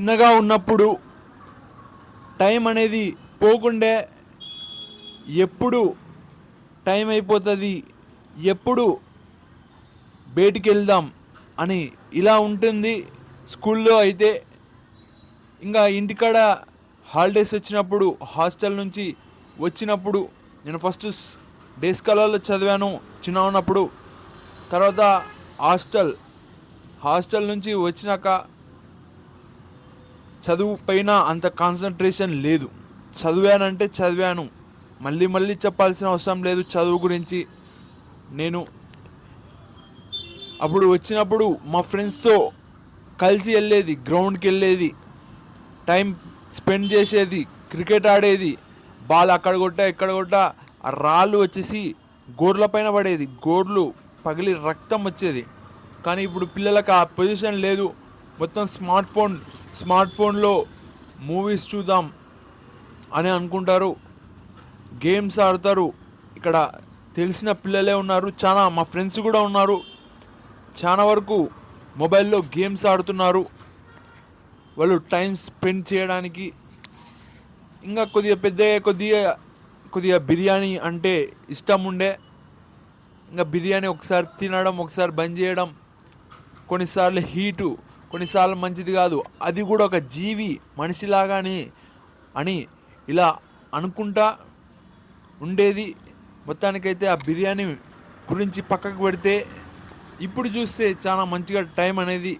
చిన్నగా ఉన్నప్పుడు టైం అనేది పోకుండే ఎప్పుడు టైం అయిపోతుంది, ఎప్పుడు బయటికి వెళ్దాం అని ఇలా ఉంటుంది. స్కూల్లో అయితే ఇంకా ఇంటికాడ హాలిడేస్ వచ్చినప్పుడు, హాస్టల్ నుంచి వచ్చినప్పుడు, నేను ఫస్ట్ డే స్కాలర్లో చదివాను చిన్న ఉన్నప్పుడు. తర్వాత హాస్టల్ నుంచి వచ్చినాక చదువు పైన అంత కాన్సన్ట్రేషన్ లేదు. చదివానంటే చదివాను, మళ్ళీ మళ్ళీ చెప్పాల్సిన అవసరం లేదు చదువు గురించి. నేను అప్పుడు వచ్చినప్పుడు మా ఫ్రెండ్స్తో కలిసి వెళ్ళేది, గ్రౌండ్కి వెళ్ళేది, టైం స్పెండ్ చేసేది, క్రికెట్ ఆడేది. బాల్ అక్కడ కొట్టా ఇక్కడ కొట్టా ఆ రాళ్ళు వచ్చేసి గోర్ల పైన పడేది, గోర్లు పగిలి రక్తం వచ్చేది. కానీ ఇప్పుడు పిల్లలకు ఆ పొజిషన్ లేదు. మొత్తం స్మార్ట్ ఫోన్లో మూవీస్ చూద్దాం అని అనుకుంటారు, గేమ్స్ ఆడతారు. ఇక్కడ తెలిసిన పిల్లలే ఉన్నారు, చాలా మా ఫ్రెండ్స్ కూడా ఉన్నారు. చాలా వరకు మొబైల్లో గేమ్స్ ఆడుతున్నారు వాళ్ళు టైం స్పెండ్ చేయడానికి. ఇంకా కొద్దిగా బిర్యానీ అంటే ఇష్టం ఉండే. ఇంకా బిర్యానీ ఒకసారి తినడం, ఒకసారి బంద్ చేయడం, కొన్నిసార్లు హీటు, కొన్నిసార్లు మంచిది కాదు, అది కూడా ఒక జీవి మనిషిలాగానే అని ఇలా అనుకుంటా ఉండేది. మొత్తానికైతే ఆ బిర్యానీ గురించి పక్కకు పెడితే ఇప్పుడు చూస్తే చాలా మంచిగా టైం అనేది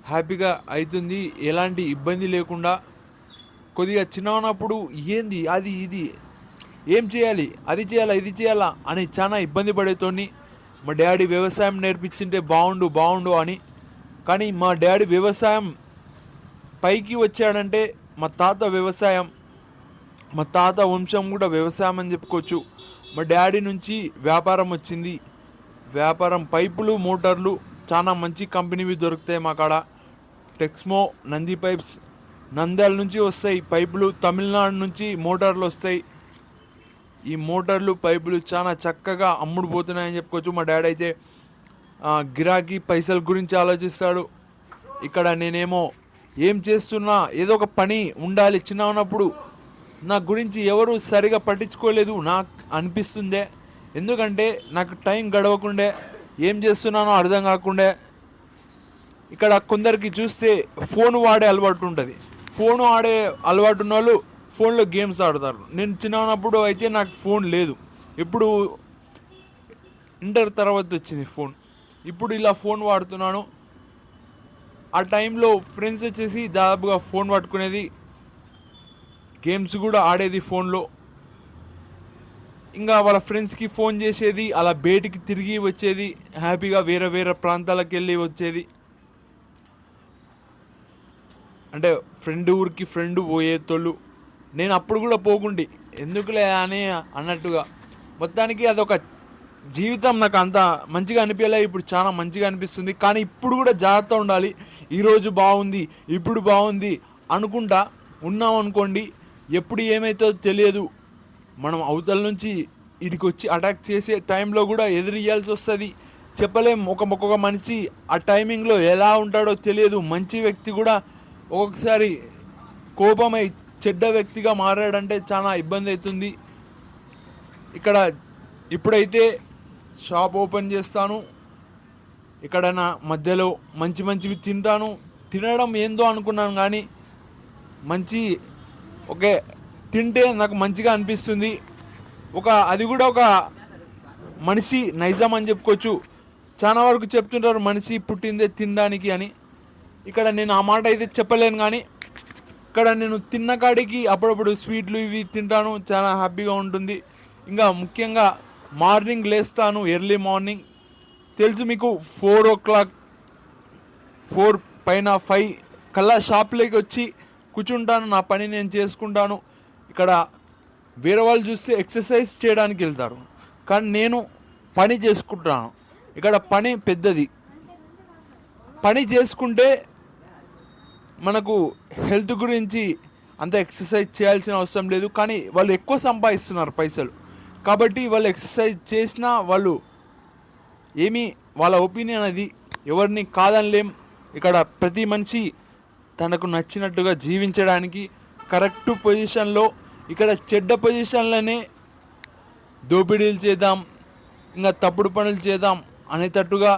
హ్యాపీగా అవుతుంది, ఎలాంటి ఇబ్బంది లేకుండా. కొద్దిగా చిన్న ఉన్నప్పుడు ఏంది అది ఇది, ఏం చేయాలి, అది చేయాలా ఇది చేయాలా అని చాలా ఇబ్బంది పడేతోని. మా డాడీ వ్యవసాయం నేర్పించింటే బాగుండు అని. కానీ మా డాడీ వ్యవసాయం పైకి వచ్చాడంటే మా తాత వంశం కూడా వ్యవసాయం అని చెప్పుకోవచ్చు. మా డాడీ నుంచి వ్యాపారం వచ్చింది. వ్యాపారం పైపులు, మోటార్లు చాలా మంచి కంపెనీవి దొరుకుతాయి మా కాడ. టెక్స్మో, నంది పైప్స్, నంద్యాల నుంచి వస్తాయి పైపులు, తమిళనాడు నుంచి మోటార్లు వస్తాయి. ఈ మోటార్లు, పైపులు చాలా చక్కగా అమ్ముడుపోతున్నాయని చెప్పుకోవచ్చు. మా డాడీ అయితే గిరాకీ పైసల గురించి ఆలోచిస్తాడు. ఇక్కడ నేనేమో ఏం చేస్తున్నా, ఏదో ఒక పని ఉండాలి. చిన్న ఉన్నప్పుడు నా గురించి ఎవరు సరిగా పట్టించుకోలేదు నాకు అనిపిస్తుందే. ఎందుకంటే నాకు టైం గడవకుండే, ఏం చేస్తున్నానో అర్థం కాకుండే. ఇక్కడ కొందరికి చూస్తే ఫోన్ వాడే అలవాటు ఉంటుంది. ఫోన్ ఆడే అలవాటు ఉన్న వాళ్ళు ఫోన్లో గేమ్స్ ఆడతారు. నేను చిన్న ఉన్నప్పుడు అయితే నాకు ఫోన్ లేదు. ఇప్పుడు ఇంటర్ తర్వాత వచ్చింది ఫోన్. ఇప్పుడు ఇలా ఫోన్ వాడుతున్నాను. ఆ టైంలో ఫ్రెండ్స్ వచ్చేసి దాదాపుగా ఫోన్ పట్టుకునేది, గేమ్స్ కూడా ఆడేది ఫోన్లో. ఇంకా వాళ్ళ ఫ్రెండ్స్కి ఫోన్ చేసేది, అలా బయటికి తిరిగి వచ్చేది, హ్యాపీగా వేరే వేరే ప్రాంతాలకు వెళ్ళి వచ్చేది. అంటే ఊరికి ఫ్రెండ్ పోయేతోళ్ళు. నేను అప్పుడు కూడా పోకుండి, ఎందుకులే అని అన్నట్టుగా. మొత్తానికి అదొక జీవితం నాకు అంత మంచిగా అనిపించలే. ఇప్పుడు చాలా మంచిగా అనిపిస్తుంది. కానీ ఇప్పుడు కూడా జాగ్రత్త ఉండాలి. ఈరోజు బాగుంది, ఇప్పుడు బాగుంది అనుకుంటా ఉన్నాం అనుకోండి, ఎప్పుడు ఏమవుతుందో తెలియదు. మనం అవతల నుంచి ఇడికి వచ్చి అటాక్ చేసే టైంలో కూడా ఎదురియ్యాల్సి వస్తుంది. చెప్పలేం. ఒక్కొక్క మనిషి ఆ టైమింగ్లో ఎలా ఉంటాడో తెలియదు. మంచి వ్యక్తి కూడా ఒక్కొక్కసారి కోపమై చెడ్డ వ్యక్తిగా మారాడంటే చాలా ఇబ్బంది అవుతుంది. ఇక్కడ ఇప్పుడైతే షాప్ ఓపెన్ చేస్తాను. ఇక్కడ నా మధ్యలో మంచివి తింటాను. తినడం ఏందో అనుకున్నాను కానీ ఓకే తింటే నాకు మంచిగా అనిపిస్తుంది. అది కూడా ఒక మనిషి నైజం అని చెప్పుకోవచ్చు. చాలా వరకు చెప్తుంటారు మనిషి పుట్టిందే తినడానికి అని. ఇక్కడ నేను ఆ మాట అయితే చెప్పలేను, కానీ ఇక్కడ నేను తిన్న కాడికి అప్పుడప్పుడు స్వీట్లు ఇవి తింటాను, చాలా హ్యాపీగా ఉంటుంది. ఇంకా ముఖ్యంగా మార్నింగ్ లేస్తాను, ఎర్లీ మార్నింగ్. తెలుసు మీకు 4 o'clock, 4 పైన 5 కల్లా షాప్లోకి వచ్చి కూర్చుంటాను, నా పని నేను చేసుకుంటాను. ఇక్కడ వేరే వాళ్ళు చూస్తే ఎక్సర్సైజ్ చేయడానికి వెళ్తారు, కానీ నేను పని చేసుకుంటాను. ఇక్కడ పని పెద్దది. పని చేసుకుంటే మనకు హెల్త్ గురించి అంత ఎక్సర్సైజ్ చేయాల్సిన అవసరం లేదు. కానీ వాళ్ళు ఎక్కువ సంపాదిస్తున్నారు పైసలు, కాబట్టి వాళ్ళు ఎక్సర్సైజ్ చేసినా వాళ్ళు వాళ్ళ ఒపీనియన్ అది, ఎవరిని కాదనిలేం. ఇక్కడ ప్రతి మనిషి తనకు నచ్చినట్టుగా జీవించడానికి కరెక్ట్ పొజిషన్లో, ఇక్కడ చెడ్డ పొజిషన్లోనే దోపిడీలు చేద్దాం, ఇంకా తప్పుడు పనులు చేద్దాం అనేటట్టుగా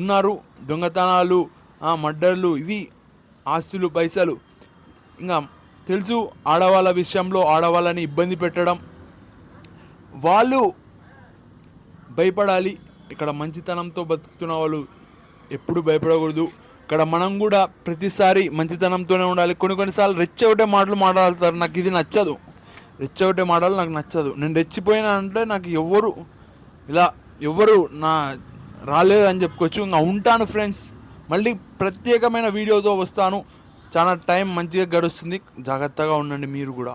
ఉన్నారు. దొంగతనాలు, మర్డర్లు, ఇవి ఆస్తులు, పైసలు. ఇంకా తెలుసు ఆడవాళ్ళ విషయంలో ఆడవాళ్ళని ఇబ్బంది పెట్టడం, వాళ్ళు భయపడాలి. ఇక్కడ మంచితనంతో బతుకుతున్న వాళ్ళు ఎప్పుడు భయపడకూడదు. ఇక్కడ మనం కూడా ప్రతిసారి మంచితనంతోనే ఉండాలి. కొన్నిసార్లు రెచ్చగొట్టే మాటలు మాట్లాడతారు, నాకు ఇది నచ్చదు. రెచ్చగొట్టే మాటలు నాకు నచ్చదు. నేను రెచ్చిపోయినా అంటే నాకు ఎవరు నా రాలేరు అని చెప్పుకోవచ్చు. ఇంకా ఉంటాను ఫ్రెండ్స్, మళ్ళీ ప్రత్యేకమైన వీడియోతో వస్తాను. చాలా టైం మంచిగా గడుస్తుంది, జాగ్రత్తగా ఉండండి మీరు కూడా.